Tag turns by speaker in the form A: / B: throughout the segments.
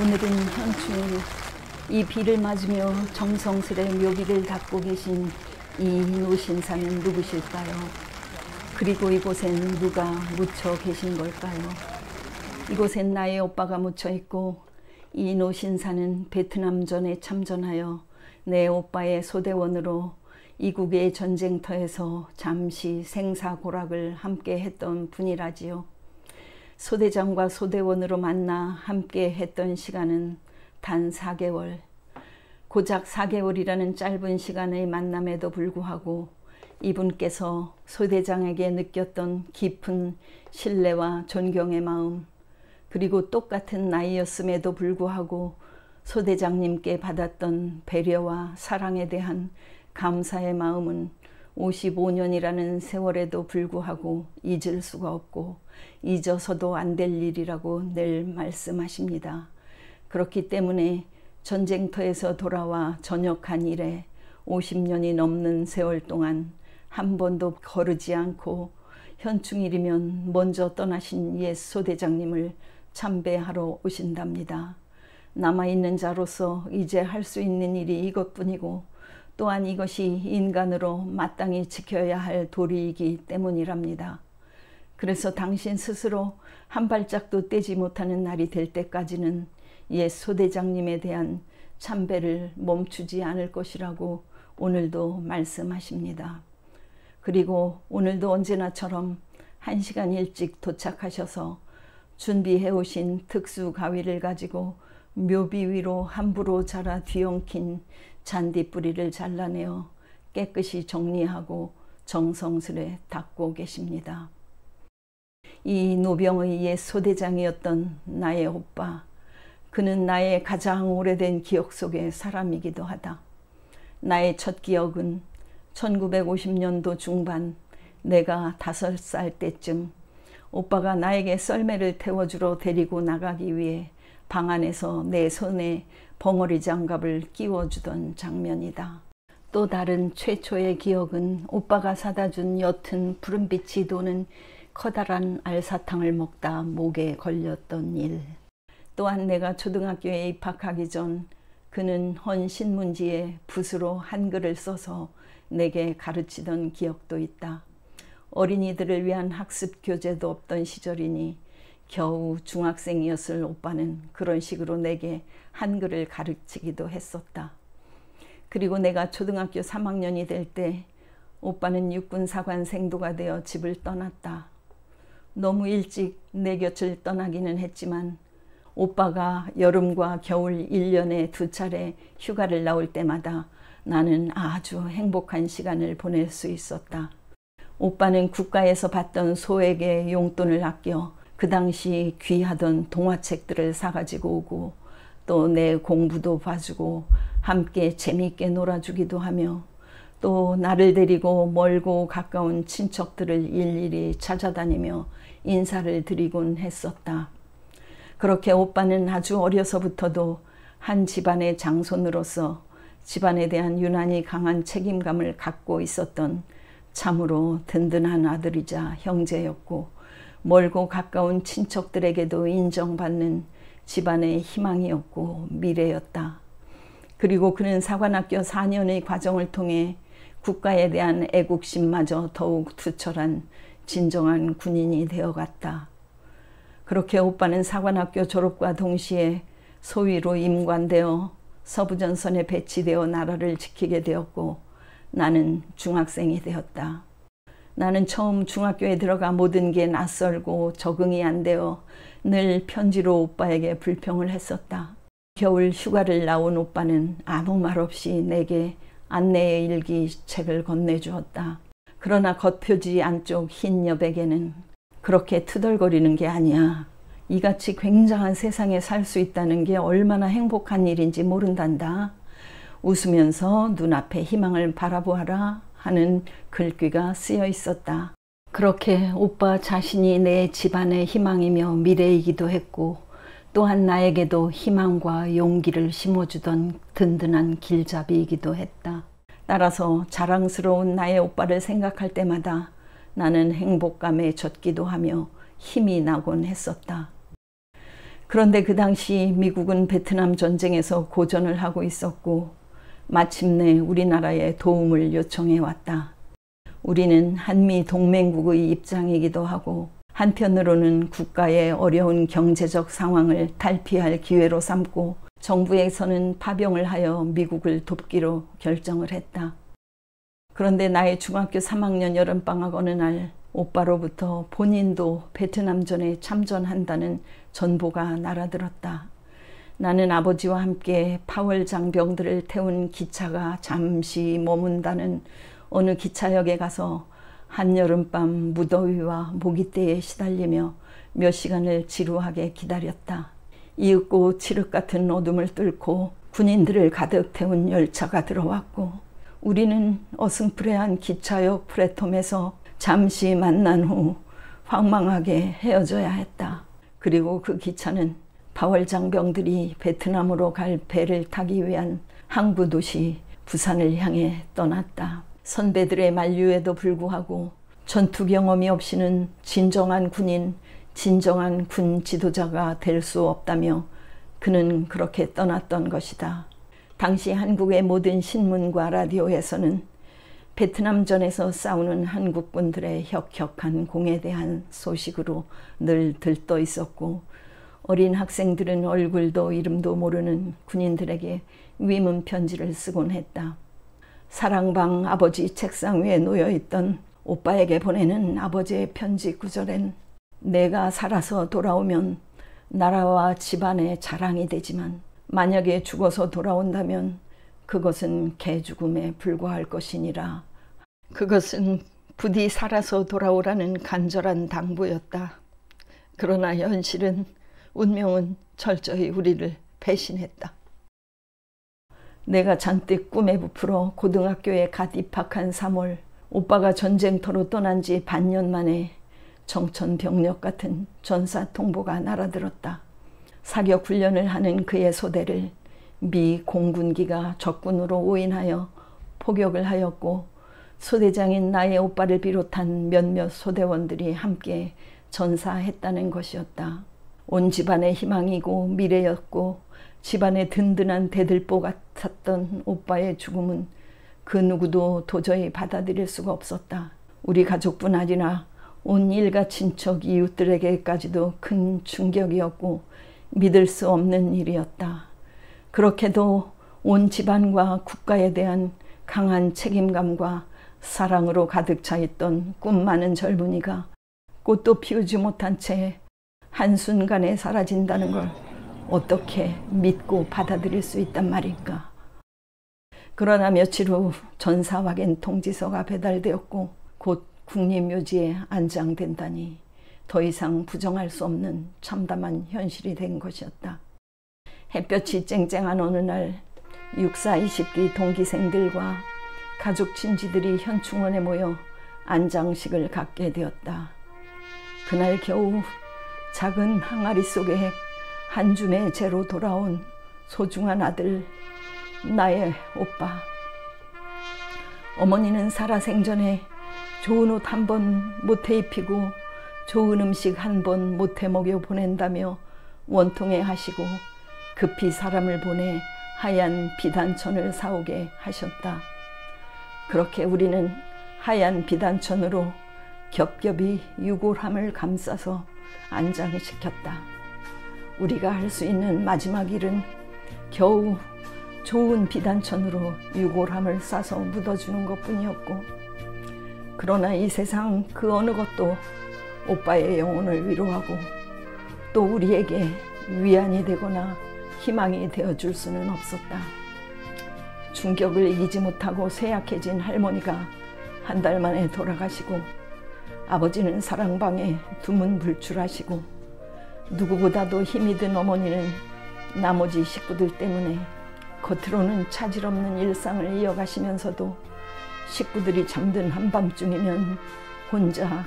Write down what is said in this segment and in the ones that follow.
A: 오늘은 현충일, 이 비를 맞으며 정성스레 묘비를 닦고 계신 이 노신사는 누구실까요? 그리고 이곳엔 누가 묻혀 계신 걸까요? 이곳엔 나의 오빠가 묻혀 있고, 이 노신사는 베트남전에 참전하여 내 오빠의 소대원으로 이국의 전쟁터에서 잠시 생사고락을 함께 했던 분이라지요. 소대장과 소대원으로 만나 함께 했던 시간은 단 4개월. 고작 4개월이라는 짧은 시간의 만남에도 불구하고 이분께서 소대장에게 느꼈던 깊은 신뢰와 존경의 마음, 그리고 똑같은 나이였음에도 불구하고 소대장님께 받았던 배려와 사랑에 대한 감사의 마음은 55년이라는 세월에도 불구하고 잊을 수가 없고 잊어서도 안 될 일이라고 늘 말씀하십니다. 그렇기 때문에 전쟁터에서 돌아와 전역한 이래 50년이 넘는 세월 동안 한 번도 거르지 않고 현충일이면 먼저 떠나신 옛 소대장님을 참배하러 오신답니다. 남아있는 자로서 이제 할 수 있는 일이 이것뿐이고, 또한 이것이 인간으로 마땅히 지켜야 할 도리이기 때문이랍니다. 그래서 당신 스스로 한 발짝도 떼지 못하는 날이 될 때까지는 옛 소대장님에 대한 참배를 멈추지 않을 것이라고 오늘도 말씀하십니다. 그리고 오늘도 언제나처럼 1시간 일찍 도착하셔서 준비해 오신 특수 가위를 가지고 묘비 위로 함부로 자라 뒤엉킨 잔디뿌리를 잘라내어 깨끗이 정리하고 정성스레 닦고 계십니다. 이 노병의 옛 소대장이었던 나의 오빠, 그는 나의 가장 오래된 기억 속의 사람이기도 하다. 나의 첫 기억은 1950년도 중반, 내가 5살 때쯤 오빠가 나에게 썰매를 태워주러 데리고 나가기 위해 방 안에서 내 손에 벙어리 장갑을 끼워주던 장면이다. 또 다른 최초의 기억은 오빠가 사다 준 옅은 푸른빛이 도는 커다란 알사탕을 먹다 목에 걸렸던 일. 또한 내가 초등학교에 입학하기 전 그는 헌 신문지에 붓으로 한글을 써서 내게 가르치던 기억도 있다. 어린이들을 위한 학습 교재도 없던 시절이니 겨우 중학생이었을 오빠는 그런 식으로 내게 한글을 가르치기도 했었다. 그리고 내가 초등학교 3학년이 될 때 오빠는 육군사관 생도가 되어 집을 떠났다. 너무 일찍 내 곁을 떠나기는 했지만 오빠가 여름과 겨울 1년에 2차례 휴가를 나올 때마다 나는 아주 행복한 시간을 보낼 수 있었다. 오빠는 국가에서 받던 소액의 용돈을 아껴 그 당시 귀하던 동화책들을 사가지고 오고 또 내 공부도 봐주고 함께 재미있게 놀아주기도 하며 또 나를 데리고 멀고 가까운 친척들을 일일이 찾아다니며 인사를 드리곤 했었다. 그렇게 오빠는 아주 어려서부터도 한 집안의 장손으로서 집안에 대한 유난히 강한 책임감을 갖고 있었던 참으로 든든한 아들이자 형제였고 멀고 가까운 친척들에게도 인정받는 집안의 희망이었고 미래였다. 그리고 그는 사관학교 4년의 과정을 통해 국가에 대한 애국심마저 더욱 투철한 진정한 군인이 되어갔다. 그렇게 오빠는 사관학교 졸업과 동시에 소위로 임관되어 서부전선에 배치되어 나라를 지키게 되었고 나는 중학생이 되었다. 나는 처음 중학교에 들어가 모든 게 낯설고 적응이 안 되어 늘 편지로 오빠에게 불평을 했었다. 겨울 휴가를 나온 오빠는 아무 말 없이 내게 안내의 일기 책을 건네주었다. 그러나 겉표지 안쪽 흰 여백에는 그렇게 투덜거리는 게 아니야. 이같이 굉장한 세상에 살 수 있다는 게 얼마나 행복한 일인지 모른단다. 웃으면서 눈앞에 희망을 바라보아라 하는 글귀가 쓰여 있었다. 그렇게 오빠 자신이 내 집안의 희망이며 미래이기도 했고 또한 나에게도 희망과 용기를 심어주던 든든한 길잡이이기도 했다. 따라서 자랑스러운 나의 오빠를 생각할 때마다 나는 행복감에 젖기도 하며 힘이 나곤 했었다. 그런데 그 당시 미국은 베트남 전쟁에서 고전을 하고 있었고 마침내 우리나라에 도움을 요청해 왔다. 우리는 한미 동맹국의 입장이기도 하고 한편으로는 국가의 어려운 경제적 상황을 탈피할 기회로 삼고 정부에서는 파병을 하여 미국을 돕기로 결정을 했다. 그런데 나의 중학교 3학년 여름방학 어느 날 오빠로부터 본인도 베트남전에 참전한다는 전보가 날아들었다. 나는 아버지와 함께 파월 장병들을 태운 기차가 잠시 머문다는 어느 기차역에 가서 한여름밤 무더위와 모기때에 시달리며 몇 시간을 지루하게 기다렸다. 이윽고 칠흑 같은 어둠을 뚫고 군인들을 가득 태운 열차가 들어왔고 우리는 어슴푸레한 기차역 플랫폼에서 잠시 만난 후 황망하게 헤어져야 했다. 그리고 그 기차는 파월 장병들이 베트남으로 갈 배를 타기 위한 항구 도시 부산을 향해 떠났다. 선배들의 만류에도 불구하고 전투 경험이 없이는 진정한 군인, 진정한 군 지도자가 될 수 없다며 그는 그렇게 떠났던 것이다. 당시 한국의 모든 신문과 라디오에서는 베트남전에서 싸우는 한국군들의 혁혁한 공에 대한 소식으로 늘 들떠 있었고 어린 학생들은 얼굴도 이름도 모르는 군인들에게 위문 편지를 쓰곤 했다. 사랑방 아버지 책상 위에 놓여있던 오빠에게 보내는 아버지의 편지 구절엔 내가 살아서 돌아오면 나라와 집안의 자랑이 되지만 만약에 죽어서 돌아온다면 그것은 개죽음에 불과할 것이니라. 그것은 부디 살아서 돌아오라는 간절한 당부였다. 그러나 현실은 운명은 철저히 우리를 배신했다. 내가 잔뜩 꿈에 부풀어 고등학교에 갓 입학한 3월 오빠가 전쟁터로 떠난 지 반년 만에 정천병력 같은 전사 통보가 날아들었다. 사격 훈련을 하는 그의 소대를 미 공군기가 적군으로 오인하여 포격을 하였고 소대장인 나의 오빠를 비롯한 몇몇 소대원들이 함께 전사했다는 것이었다. 온 집안의 희망이고 미래였고 집안의 든든한 대들보 같았던 오빠의 죽음은 그 누구도 도저히 받아들일 수가 없었다. 우리 가족뿐 아니라 온 일가 친척 이웃들에게까지도 큰 충격이었고 믿을 수 없는 일이었다. 그렇게도 온 집안과 국가에 대한 강한 책임감과 사랑으로 가득 차 있던 꿈 많은 젊은이가 꽃도 피우지 못한 채 한순간에 사라진다는 걸 어떻게 믿고 받아들일 수 있단 말일까. 그러나 며칠 후 전사 확인 통지서가 배달되었고 곧 국립묘지에 안장된다니 더 이상 부정할 수 없는 참담한 현실이 된 것이었다. 햇볕이 쨍쨍한 어느 날 64, 20기 동기생들과 가족 친지들이 현충원에 모여 안장식을 갖게 되었다. 그날 겨우 작은 항아리 속에 한 줌의 재로 돌아온 소중한 아들, 나의 오빠. 어머니는 살아생전에 좋은 옷 한 번 못해 입히고 좋은 음식 한 번 못해 먹여 보낸다며 원통해 하시고 급히 사람을 보내 하얀 비단천을 사오게 하셨다. 그렇게 우리는 하얀 비단천으로 겹겹이 유골함을 감싸서 안장시켰다. 우리가 할 수 있는 마지막 일은 겨우 좋은 비단천으로 유골함을 싸서 묻어주는 것뿐이었고, 그러나 이 세상 그 어느 것도 오빠의 영혼을 위로하고 또 우리에게 위안이 되거나 희망이 되어줄 수는 없었다. 충격을 이기지 못하고 쇠약해진 할머니가 한 달 만에 돌아가시고, 아버지는 사랑방에 두문불출하시고, 누구보다도 힘이 든 어머니는 나머지 식구들 때문에 겉으로는 차질 없는 일상을 이어가시면서도 식구들이 잠든 한밤중이면 혼자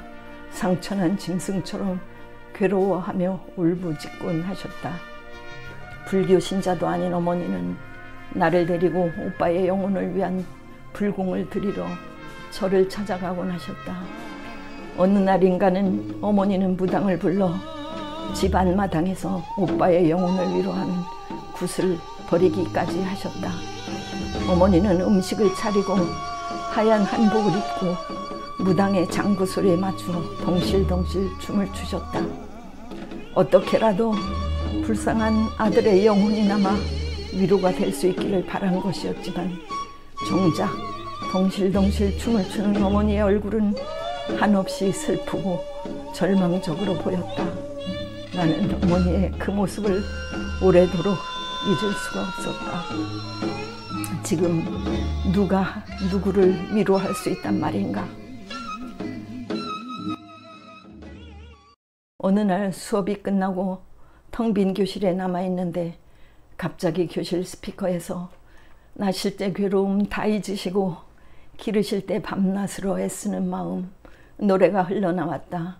A: 상처난 짐승처럼 괴로워하며 울부짖곤 하셨다. 불교 신자도 아닌 어머니는 나를 데리고 오빠의 영혼을 위한 불공을 드리러 절을 찾아가곤 하셨다. 어느 날인가는 어머니는 무당을 불러 집 안마당에서 오빠의 영혼을 위로하는 굿을 벌이기까지 하셨다. 어머니는 음식을 차리고 하얀 한복을 입고 무당의 장구 소리에 맞추어 덩실덩실 춤을 추셨다. 어떻게라도 불쌍한 아들의 영혼이 남아 위로가 될 수 있기를 바란 것이었지만, 정작 덩실덩실 춤을 추는 어머니의 얼굴은 한없이 슬프고 절망적으로 보였다. 나는 어머니의 그 모습을 오래도록 잊을 수가 없었다. 지금 누가 누구를 위로할 수 있단 말인가? 어느 날 수업이 끝나고 텅 빈 교실에 남아있는데 갑자기 교실 스피커에서 나실 때 괴로움 다 잊으시고 기르실 때 밤낮으로 애쓰는 마음 노래가 흘러나왔다.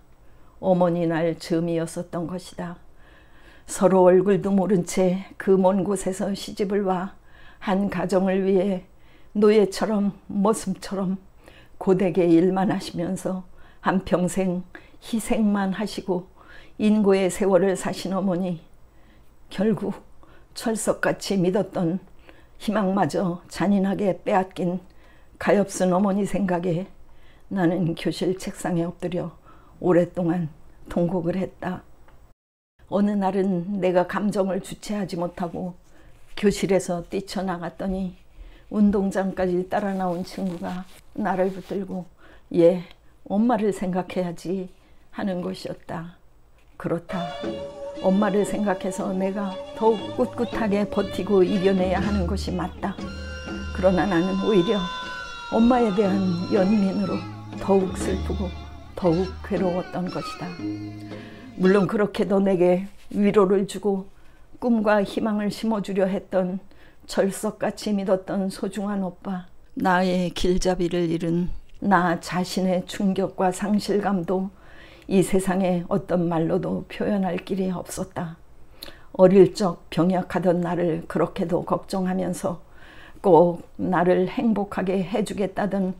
A: 어머니 날 즈음이었었던 것이다. 서로 얼굴도 모른 채 그 먼 곳에서 시집을 와 한 가정을 위해 노예처럼 머슴처럼 고되게 일만 하시면서 한평생 희생만 하시고 인고의 세월을 사신 어머니, 결국 철석같이 믿었던 희망마저 잔인하게 빼앗긴 가엾은 어머니 생각에 나는 교실 책상에 엎드려 오랫동안 통곡을 했다. 어느 날은 내가 감정을 주체하지 못하고 교실에서 뛰쳐나갔더니 운동장까지 따라 나온 친구가 나를 붙들고 얘 엄마를 생각해야지 하는 것이었다. 그렇다. 엄마를 생각해서 내가 더욱 꿋꿋하게 버티고 이겨내야 하는 것이 맞다. 그러나 나는 오히려 엄마에 대한 연민으로 더욱 슬프고 더욱 괴로웠던 것이다. 물론 그렇게도 내게 위로를 주고 꿈과 희망을 심어주려 했던 철석같이 믿었던 소중한 오빠, 나의 길잡이를 잃은 나 자신의 충격과 상실감도 이 세상에 어떤 말로도 표현할 길이 없었다. 어릴 적 병약하던 나를 그렇게도 걱정하면서 꼭 나를 행복하게 해주겠다던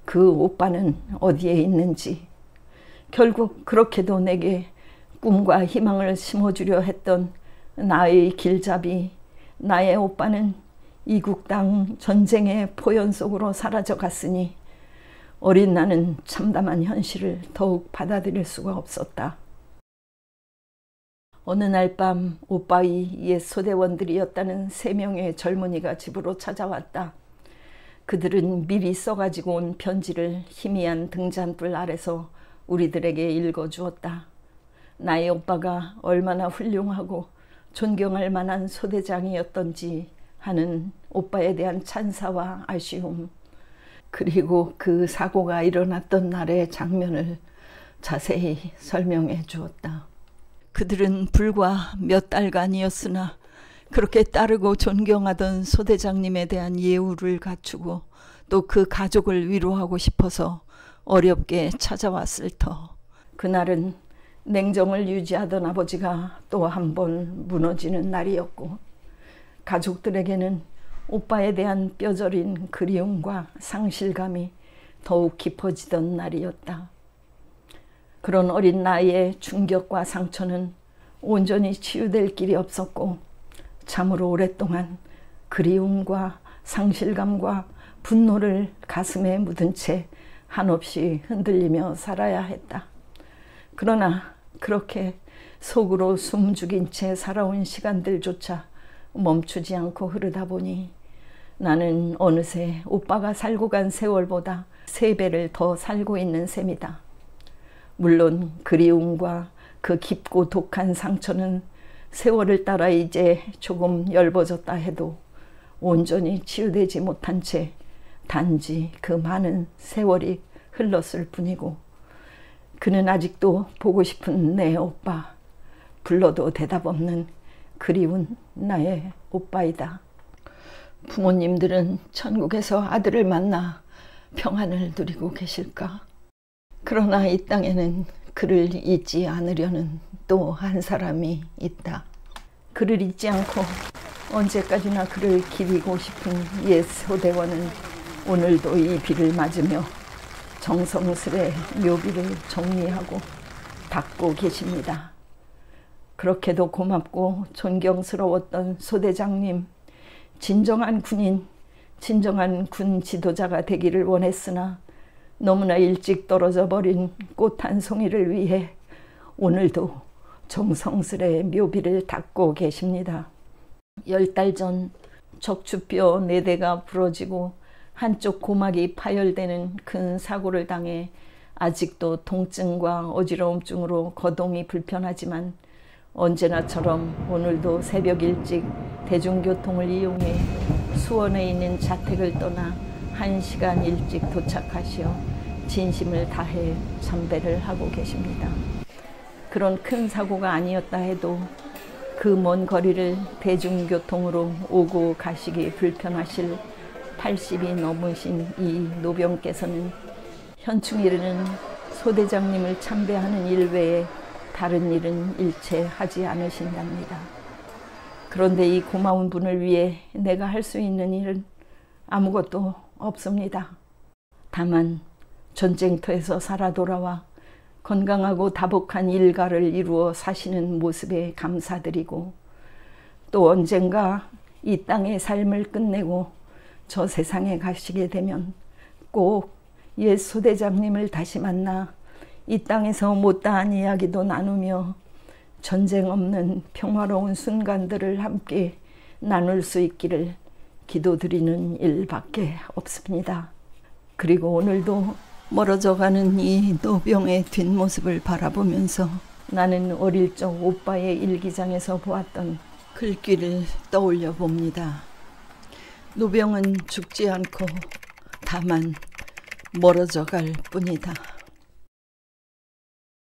A: 그 오빠는 어디에 있는지, 결국 그렇게도 내게 꿈과 희망을 심어주려 했던 나의 길잡이, 나의 오빠는 이국 땅 전쟁의 포연 속으로 사라져 갔으니 어린 나는 참담한 현실을 더욱 받아들일 수가 없었다. 어느 날 밤 오빠의 옛 소대원들이었다는 3명의 젊은이가 집으로 찾아왔다. 그들은 미리 써가지고 온 편지를 희미한 등잔불 아래서 우리들에게 읽어주었다. 나의 오빠가 얼마나 훌륭하고 존경할 만한 소대장이었던지 하는 오빠에 대한 찬사와 아쉬움, 그리고 그 사고가 일어났던 날의 장면을 자세히 설명해 주었다. 그들은 불과 몇 달간이었으나 그렇게 따르고 존경하던 소대장님에 대한 예우를 갖추고 또 그 가족을 위로하고 싶어서 어렵게 찾아왔을 터, 그날은 냉정을 유지하던 아버지가 또 한 번 무너지는 날이었고, 가족들에게는 오빠에 대한 뼈저린 그리움과 상실감이 더욱 깊어지던 날이었다. 그런 어린 나이의 충격과 상처는 온전히 치유될 길이 없었고 참으로 오랫동안 그리움과 상실감과 분노를 가슴에 묻은 채 한없이 흔들리며 살아야 했다. 그러나 그렇게 속으로 숨죽인 채 살아온 시간들조차 멈추지 않고 흐르다 보니 나는 어느새 오빠가 살고 간 세월보다 3배를 더 살고 있는 셈이다. 물론 그리움과 그 깊고 독한 상처는 세월을 따라 이제 조금 엷어졌다 해도 온전히 치유되지 못한 채 단지 그 많은 세월이 흘렀을 뿐이고 그는 아직도 보고 싶은 내 오빠, 불러도 대답 없는 그리운 나의 오빠이다. 부모님들은 천국에서 아들을 만나 평안을 누리고 계실까? 그러나 이 땅에는 그를 잊지 않으려는 또 한 사람이 있다. 그를 잊지 않고 언제까지나 그를 기리고 싶은 옛 소대원은 오늘도 이 비를 맞으며 정성스레 묘비를 정리하고 닦고 계십니다. 그렇게도 고맙고 존경스러웠던 소대장님, 진정한 군인, 진정한 군 지도자가 되기를 원했으나 너무나 일찍 떨어져 버린 꽃 한 송이를 위해 오늘도 정성스레 묘비를 닦고 계십니다. 10달 전 척추뼈 4대가 부러지고 한쪽 고막이 파열되는 큰 사고를 당해 아직도 통증과 어지러움증으로 거동이 불편하지만 언제나처럼 오늘도 새벽 일찍 대중교통을 이용해 수원에 있는 자택을 떠나 1시간 일찍 도착하시어 진심을 다해 참배를 하고 계십니다. 그런 큰 사고가 아니었다 해도 그 먼 거리를 대중교통으로 오고 가시기 불편하실 80이 넘으신 이 노병께서는 현충일에는 소대장님을 참배하는 일 외에 다른 일은 일체 하지 않으신답니다. 그런데 이 고마운 분을 위해 내가 할 수 있는 일은 아무것도 없습니다. 다만 전쟁터에서 살아 돌아와 건강하고 다복한 일가를 이루어 사시는 모습에 감사드리고 또 언젠가 이 땅의 삶을 끝내고 저 세상에 가시게 되면 꼭 옛 소대장님을 다시 만나 이 땅에서 못다한 이야기도 나누며 전쟁 없는 평화로운 순간들을 함께 나눌 수 있기를 기도드리는 일밖에 없습니다. 그리고 오늘도 멀어져가는 이 노병의 뒷모습을 바라보면서 나는 어릴 적 오빠의 일기장에서 보았던 글귀를 떠올려 봅니다. 노병은 죽지 않고 다만 멀어져 갈 뿐이다.